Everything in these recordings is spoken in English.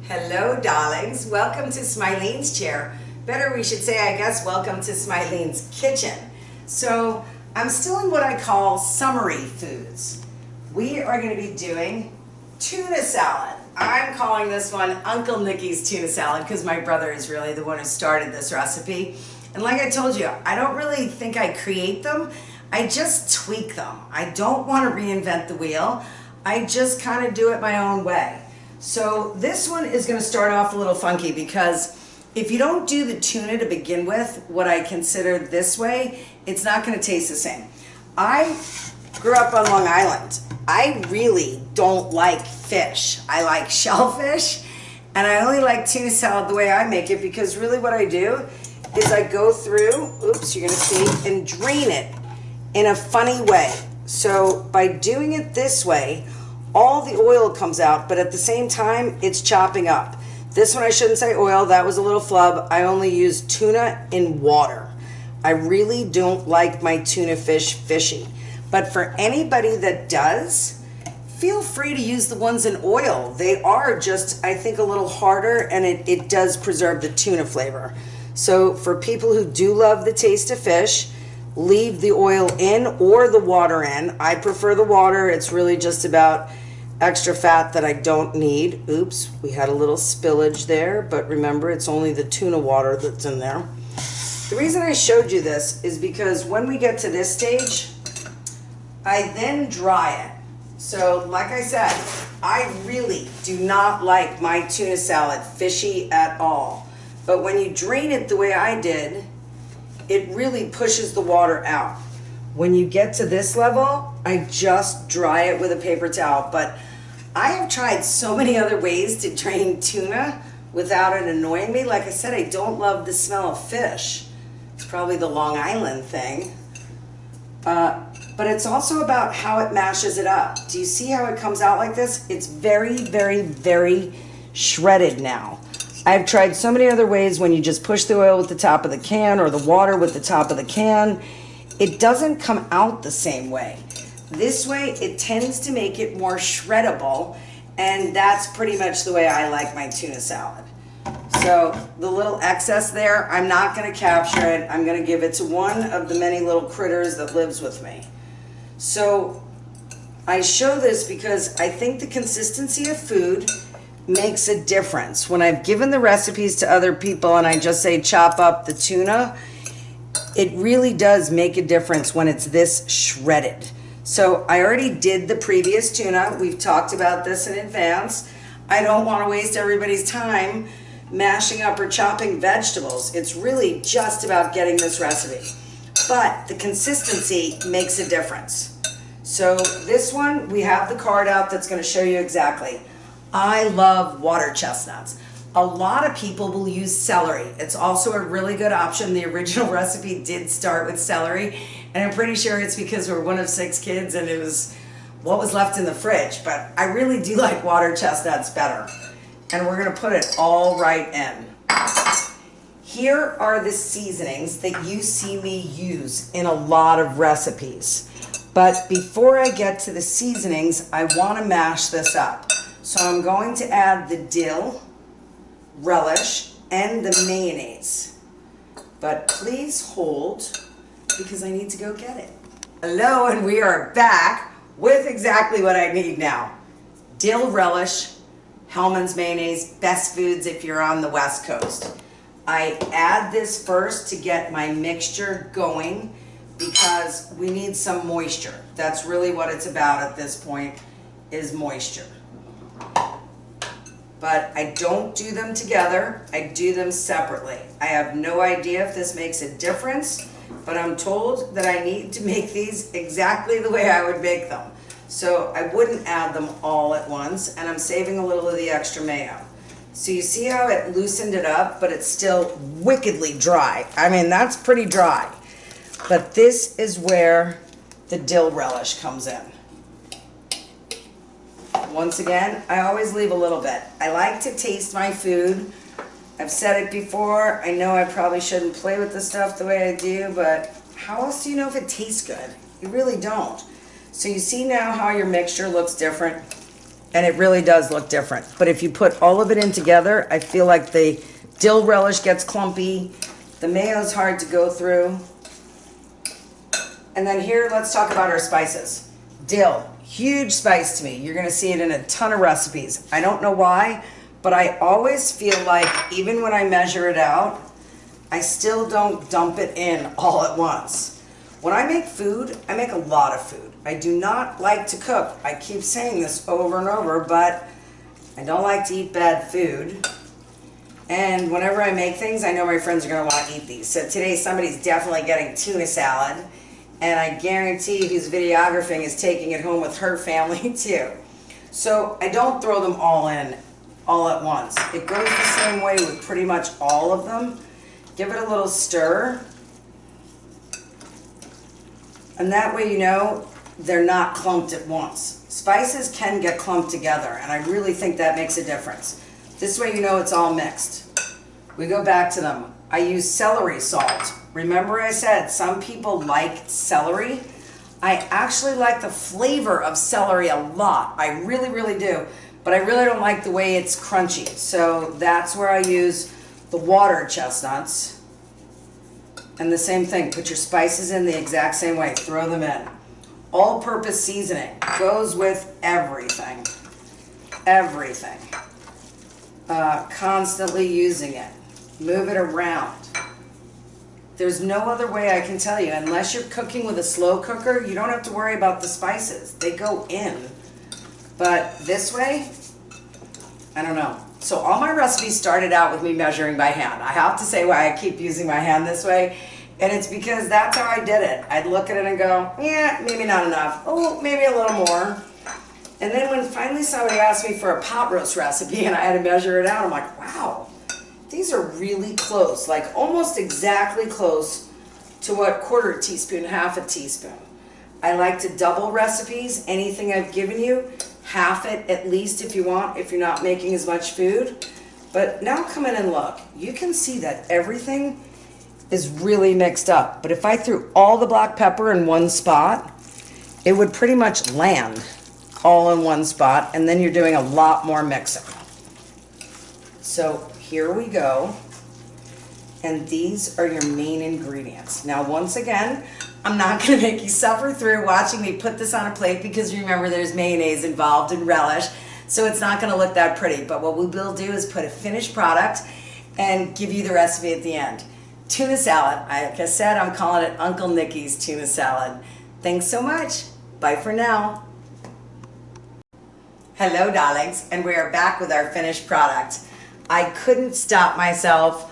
Hello, darlings. Welcome to Smileen's chair. Better, we should say, I guess, welcome to Smileen's kitchen. So, I'm still in what I call summery foods. We are going to be doing tuna salad. I'm calling this one Uncle Nicky's tuna salad because my brother is really the one who started this recipe. And like I told you, I don't really think I create them. I just tweak them. I don't want to reinvent the wheel. I just kind of do it my own way. So this one is going to start off a little funky because if you don't do the tuna to begin with, what I consider this way, it's not going to taste the same. I grew up on Long Island. I really don't like fish. I like shellfish, and I only like tuna salad the way I make it because really what I do is I go through, oops, you're going to see, and drain it in a funny way. So by doing it this way, all the oil comes out, but at the same time, it's chopping up. This one I shouldn't say oil, that was a little flub. I only use tuna in water. I really don't like my tuna fish fishy. But for anybody that does, feel free to use the ones in oil. They are just, I think, a little harder, and it does preserve the tuna flavor. So for people who do love the taste of fish, leave the oil in or the water in. I prefer the water. It's really just about extra fat that I don't need. Oops, we had a little spillage there, but remember, it's only the tuna water that's in there. The reason I showed you this is because when we get to this stage, I then dry it. So like I said, I really do not like my tuna salad fishy at all. But when you drain it the way I did, it really pushes the water out. When you get to this level, I just dry it with a paper towel. But I have tried so many other ways to drain tuna without it annoying me. Like I said, I don't love the smell of fish. It's probably the Long Island thing. But it's also about how it mashes it up. Do you see how it comes out like this? It's very, very, very shredded now. I've tried so many other ways when you just push the oil with the top of the can or the water with the top of the can. It doesn't come out the same way. This way, it tends to make it more shreddable, and that's pretty much the way I like my tuna salad. So the little excess there, I'm not going to capture it. I'm going to give it to one of the many little critters that lives with me. So I show this because I think the consistency of food makes a difference. When I've given the recipes to other people and I just say chop up the tuna, it really does make a difference when it's this shredded. So I already did the previous tuna. We've talked about this in advance. I don't want to waste everybody's time mashing up or chopping vegetables. It's really just about getting this recipe. But the consistency makes a difference. So this one, we have the card out that's going to show you exactly. I love water chestnuts. A lot of people will use celery. It's also a really good option. The original recipe did start with celery, and I'm pretty sure it's because we're one of 6 kids and it was what was left in the fridge. But I really do like water chestnuts better. And we're gonna put it all right in. Here are the seasonings that you see me use in a lot of recipes. But before I get to the seasonings, I wanna mash this up. So I'm going to add the dill relish and the mayonnaise. But please hold because I need to go get it. Hello, and we are back with exactly what I need now. Dill relish, Hellmann's mayonnaise, best foods if you're on the West Coast. I add this first to get my mixture going because we need some moisture. That's really what it's about at this point, is moisture. But I don't do them together, I do them separately. I have no idea if this makes a difference, but I'm told that I need to make these exactly the way I would make them. So I wouldn't add them all at once, and I'm saving a little of the extra mayo. So you see how it loosened it up, but it's still wickedly dry. I mean, that's pretty dry. But this is where the dill relish comes in. Once again, I always leave a little bit. I like to taste my food. I've said it before. I know I probably shouldn't play with the stuff the way I do, but how else do you know if it tastes good? You really don't. So you see now how your mixture looks different? and it really does look different. But if you put all of it in together, I feel like the dill relish gets clumpy, the mayo's hard to go through. And then here, let's talk about our spices. Dill, huge spice to me. You're gonna see it in a ton of recipes. I don't know why, but I always feel like even when I measure it out, I still don't dump it in all at once. When I make food, I make a lot of food. I do not like to cook. I keep saying this over and over, but I don't like to eat bad food. And whenever I make things, I know my friends are gonna want to eat these. So today somebody's definitely getting tuna salad, and I guarantee who's videographing is taking it home with her family too. So I don't throw them all in all at once. It goes the same way with pretty much all of them. Give it a little stir. And that way you know they're not clumped at once. Spices can get clumped together, and I really think that makes a difference. This way you know it's all mixed. We go back to them. I use celery salt. Remember I said some people like celery? I actually like the flavor of celery a lot. I really, really do. But I really don't like the way it's crunchy. So that's where I use the water chestnuts. And the same thing, put your spices in the exact same way. Throw them in. All-purpose seasoning goes with everything. Everything. Constantly using it. Move it around. There's no other way I can tell you. Unless you're cooking with a slow cooker, you don't have to worry about the spices. They go in. But this way, I don't know. So all my recipes started out with me measuring by hand. I have to say why I keep using my hand this way. And it's because that's how I did it. I'd look at it and go, yeah, maybe not enough. Oh, maybe a little more. And then when finally somebody asked me for a pot roast recipe and I had to measure it out, I'm like, wow, these are really close, like almost exactly close to what quarter teaspoon, half a teaspoon. I like to double recipes. Anything I've given you, half it at least if you want, if you're not making as much food. But now come in and look. You can see that everything is really mixed up. But if I threw all the black pepper in one spot, it would pretty much land all in one spot, and then you're doing a lot more mixing. So here we go. And these are your main ingredients. Now, once again, I'm not gonna make you suffer through watching me put this on a plate because remember there's mayonnaise involved and relish, so it's not gonna look that pretty. But what we will do is put a finished product and give you the recipe at the end. Tuna salad. Like I said, I'm calling it Uncle Nicky's tuna salad. Thanks so much. Bye for now. Hello, darlings, and we are back with our finished product. I couldn't stop myself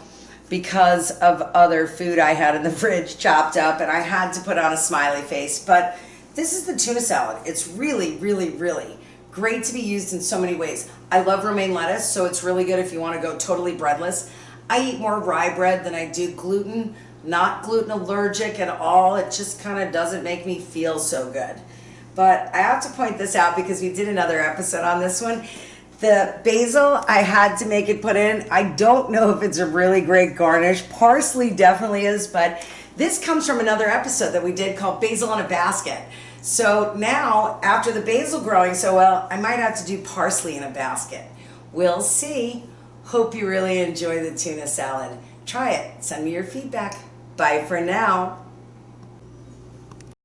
because of other food I had in the fridge chopped up, and I had to put on a smiley face. But this is the tuna salad. It's really, really, really great to be used in so many ways. I love romaine lettuce, so it's really good if you want to go totally breadless. I eat more rye bread than I do gluten. Not gluten allergic at all. It just kind of doesn't make me feel so good. But I have to point this out because we did another episode on this one. The basil, I had to make it put in. I don't know if it's a really great garnish. Parsley definitely is, but this comes from another episode that we did called Basil in a Basket. So now, after the basil growing so well, I might have to do parsley in a basket. We'll see. Hope you really enjoy the tuna salad. Try it. Send me your feedback. Bye for now.